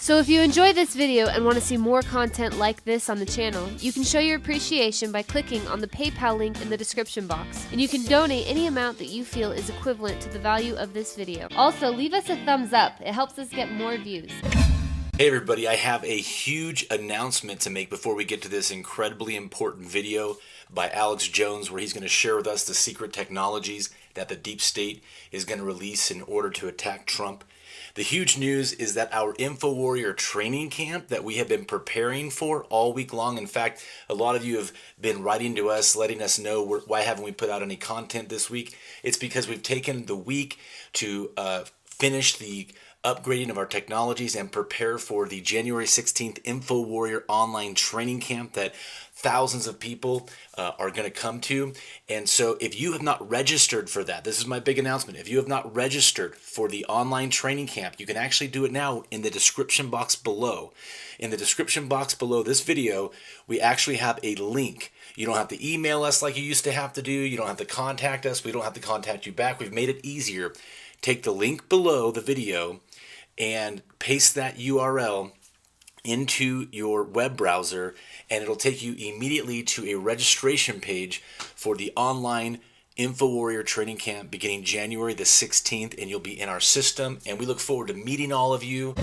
So if you enjoyed this video and want to see more content like this on the channel, you can show your appreciation by clicking on the PayPal link in the description box. And you can donate any amount that you feel is equivalent to the value of this video. Also, leave us a thumbs up. It helps us get more views. Hey everybody, I have a huge announcement to make before we get to this incredibly important video by Alex Jones, where he's going to share with us the secret technologies that the deep state is going to release in order to attack Trump. The huge news is that our InfoWarrior training camp that we have been preparing for all week long. In fact, a lot of you have been writing to us, letting us know why haven't we put out any content this week. It's because we've taken the week to finish the upgrading of our technologies and prepare for the January 16th InfoWarrior online training camp that thousands of people are going to come to. And so if you have not registered for that, this is my big announcement. If you have not registered for the online training camp, you can actually do it now in the description box below. In the description box below this video, we actually have a link. You don't have to email us like you used to have to do. You don't have to contact us. We don't have to contact you back. We've made it easier. Take the link below the video and paste that URL into your web browser, and it'll take you immediately to a registration page for the online InfoWarrior training camp beginning January the 16th, and you'll be in our system, and we look forward to meeting all of you.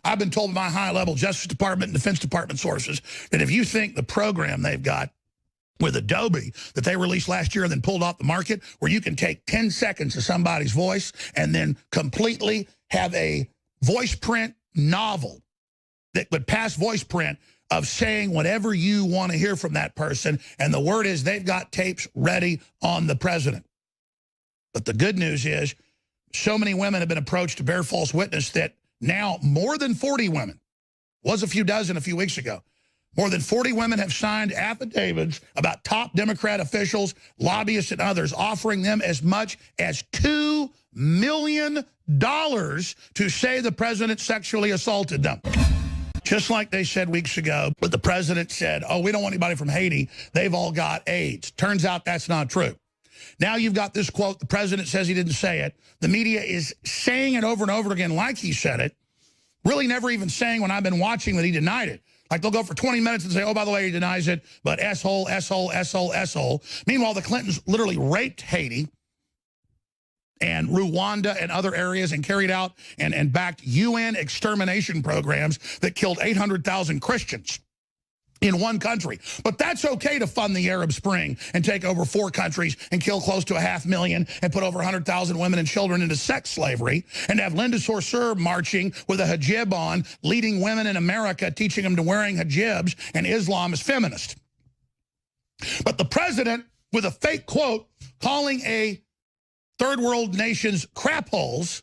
I've been told by high-level Justice Department and Defense Department sources that if you think the program they've got with Adobe that they released last year and then pulled off the market, where you can take 10 seconds of somebody's voice and then completely have a voice print novel that would pass voice print of saying whatever you want to hear from that person, and the word is they've got tapes ready on the president. But the good news is so many women have been approached to bear false witness that now more than 40 women, was a few dozen a few weeks ago, more than 40 women have signed affidavits about top Democrat officials, lobbyists, and others offering them as much as $2 million to say the president sexually assaulted them. Just like they said weeks ago, but the president said, oh, we don't want anybody from Haiti. They've all got AIDS. Turns out that's not true. Now you've got this quote. The president says he didn't say it. The media is saying it over and over again like he said it, really never even saying when I've been watching that he denied it. Like they'll go for 20 minutes and say, oh, by the way, he denies it, but S-hole, S-hole, S-hole, S-hole. Meanwhile, the Clintons literally raped Haiti and Rwanda and other areas and carried out and backed UN extermination programs that killed 800,000 Christians in one country. But that's okay to fund the Arab Spring and take over 4 countries and kill close to 500,000 and put over 100,000 women and children into sex slavery, and have Linda Sarsour marching with a hijab on, leading women in America, teaching them to wearing hijabs, and Islam is feminist. But the president, with a fake quote, calling a third world nations crap holes,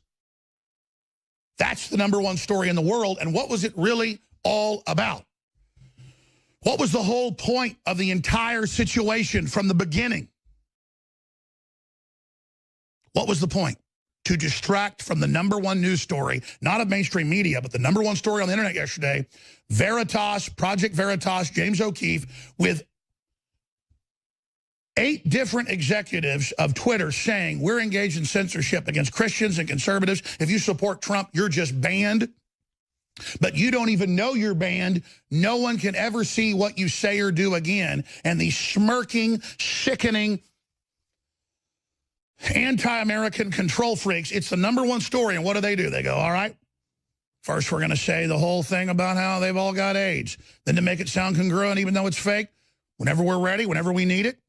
that's the #1 story in the world. And what was it really all about? What was the whole point of the entire situation from the beginning? What was the point? To distract from the #1 news story, not of mainstream media, but the #1 story on the internet yesterday, Veritas, Project Veritas, James O'Keefe, with 8 different executives of Twitter saying we're engaged in censorship against Christians and conservatives. If you support Trump, you're just banned. But you don't even know you're banned. No one can ever see what you say or do again. And these smirking, sickening, anti-American control freaks, it's the #1 story. And what do? They go, all right, first we're going to say the whole thing about how they've all got AIDS. Then to make it sound congruent, even though it's fake, whenever we're ready, whenever we need it.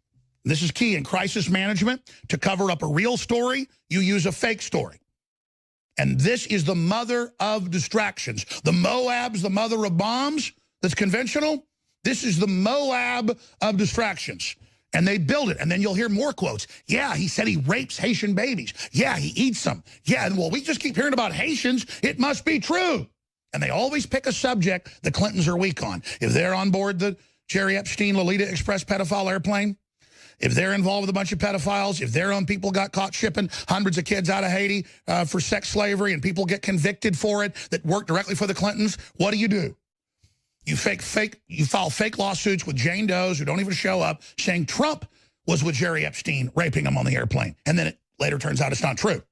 This is key in crisis management. To cover up a real story, you use a fake story. And this is the mother of distractions. The Moab's the mother of bombs that's conventional. This is the Moab of distractions. And they build it. And then you'll hear more quotes. Yeah, he said he rapes Haitian babies. Yeah, he eats them. Yeah, and well, we just keep hearing about Haitians. It must be true. And they always pick a subject the Clintons are weak on. If they're on board the Jerry Epstein, Lolita Express pedophile airplane, if they're involved with a bunch of pedophiles, if their own people got caught shipping hundreds of kids out of Haiti for sex slavery and people get convicted for it that work directly for the Clintons, what do? You file fake lawsuits with Jane Does who don't even show up saying Trump was with Jerry Epstein raping them on the airplane. And then it later turns out it's not true.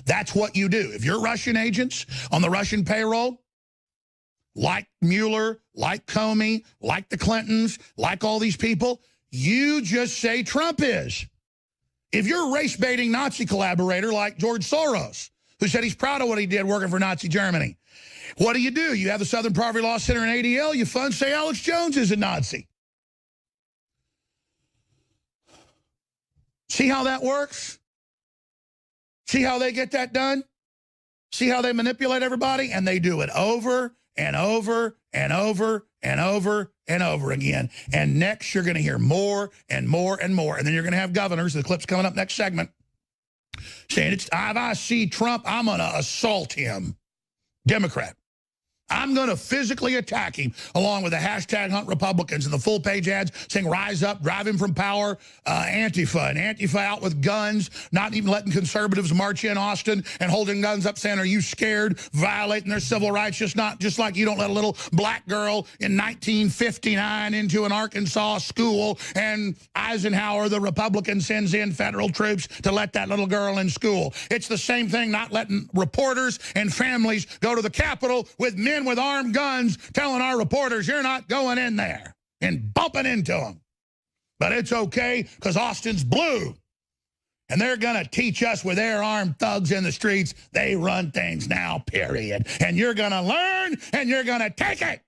That's what you do. If you're Russian agents on the Russian payroll, like Mueller, like Comey, like the Clintons, like all these people, you just say Trump is. If you're a race-baiting Nazi collaborator like George Soros, who said he's proud of what he did working for Nazi Germany, what do? You have the Southern Poverty Law Center and ADL, you fund, say Alex Jones is a Nazi. See how that works? See how they get that done? See how they manipulate everybody? And they do it over and over and over and over and over again. And next, you're going to hear more and more and more. And then you're going to have governors, the clip's coming up next segment, saying, if I see Trump, I'm going to assault him. Democrat. I'm going to physically attack him, along with the hashtag Hunt Republicans and the full-page ads saying, rise up, drive him from power, Antifa, and Antifa out with guns, not even letting conservatives march in Austin and holding guns up saying, are you scared, violating their civil rights, just like you don't let a little black girl in 1959 into an Arkansas school, and Eisenhower, the Republican, sends in federal troops to let that little girl in school. It's the same thing, not letting reporters and families go to the Capitol with men with armed guns telling our reporters you're not going in there and bumping into them. But it's okay because Austin's blue. And they're going to teach us with their armed thugs in the streets. They run things now, period. And you're going to learn and you're going to take it.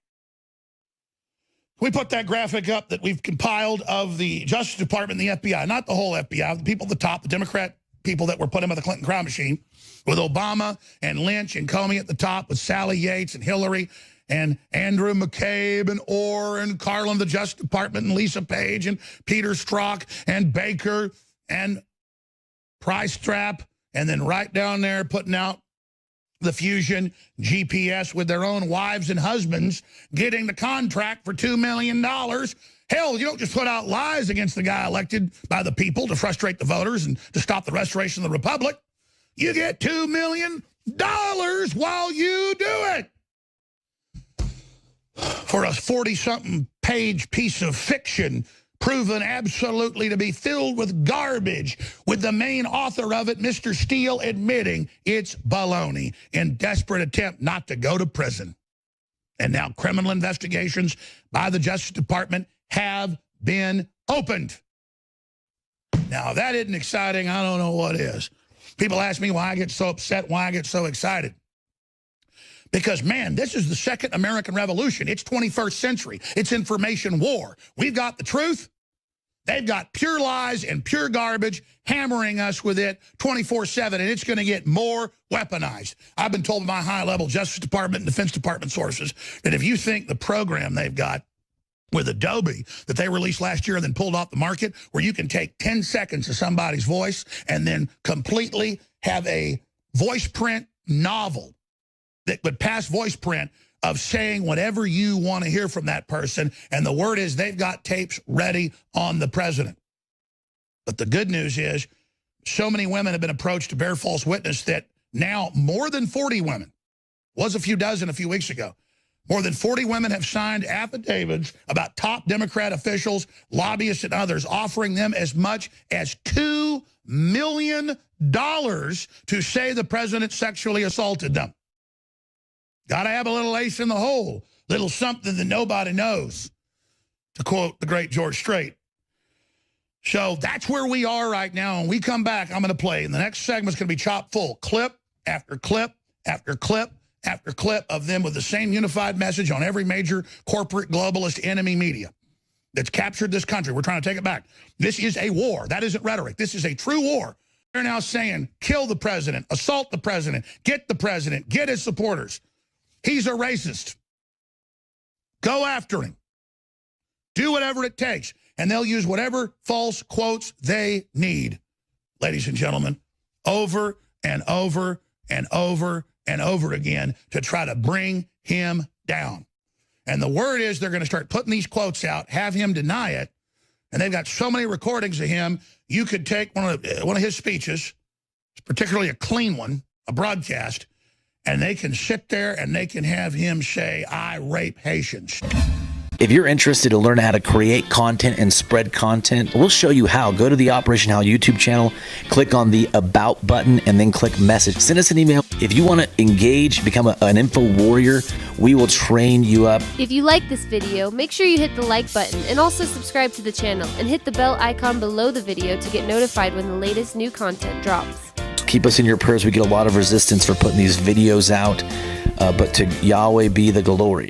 We put that graphic up that we've compiled of the Justice Department and the FBI, not the whole FBI, the people at the top, the Democrat people that were put in by the Clinton crime machine, with Obama and Lynch and Comey at the top, with Sally Yates and Hillary and Andrew McCabe and Orr and Carlin, the Justice Department, and Lisa Page and Peter Strzok and Baker and Price Strap, and then right down there putting out the Fusion GPS with their own wives and husbands getting the contract for $2 million. Hell, you don't just put out lies against the guy elected by the people to frustrate the voters and to stop the restoration of the republic. You get $2 million while you do it. For a 40-something page piece of fiction proven absolutely to be filled with garbage, with the main author of it, Mr. Steele, admitting it's baloney in desperate attempt not to go to prison. And now criminal investigations by the Justice Department have been opened. Now, if that isn't exciting, I don't know what is. People ask me why I get so upset, why I get so excited. Because, man, this is the second American Revolution. It's 21st century. It's information war. We've got the truth. They've got pure lies and pure garbage hammering us with it 24/7, and it's going to get more weaponized. I've been told by my high-level Justice Department and Defense Department sources that if you think the program they've got with Adobe that they released last year and then pulled off the market, where you can take 10 seconds of somebody's voice and then completely have a voice print novel that would pass voice print of saying whatever you want to hear from that person. And the word is they've got tapes ready on the president. But the good news is so many women have been approached to bear false witness that now more than 40 women, was a few dozen a few weeks ago, more than 40 women have signed affidavits about top Democrat officials, lobbyists, and others offering them as much as $2 million to say the president sexually assaulted them. Got to have a little ace in the hole, little something that nobody knows, to quote the great George Strait. So that's where we are right now. When we come back, I'm going to play. And the next segment's going to be chock full, clip after clip after clip after clip of them with the same unified message on every major corporate globalist enemy media that's captured this country. We're trying to take it back. This is a war. That isn't rhetoric. This is a true war. They're now saying, kill the president, assault the president, get his supporters. He's a racist. Go after him. Do whatever it takes. And they'll use whatever false quotes they need, ladies and gentlemen, over and over and over and over again to try to bring him down. And the word is they're going to start putting these quotes out, have him deny it, and they've got so many recordings of him, you could take one of his speeches, particularly a clean one, a broadcast, and they can sit there and they can have him say, I rape Haitians. If you're interested to learn how to create content and spread content, we'll show you how. Go to the Operation How YouTube channel, click on the About button, and then click Message. Send us an email. If you want to engage, become an info warrior, we will train you up. If you like this video, make sure you hit the like button and also subscribe to the channel and hit the bell icon below the video to get notified when the latest new content drops. Keep us in your prayers. We get a lot of resistance for putting these videos out, but to Yahweh be the glory.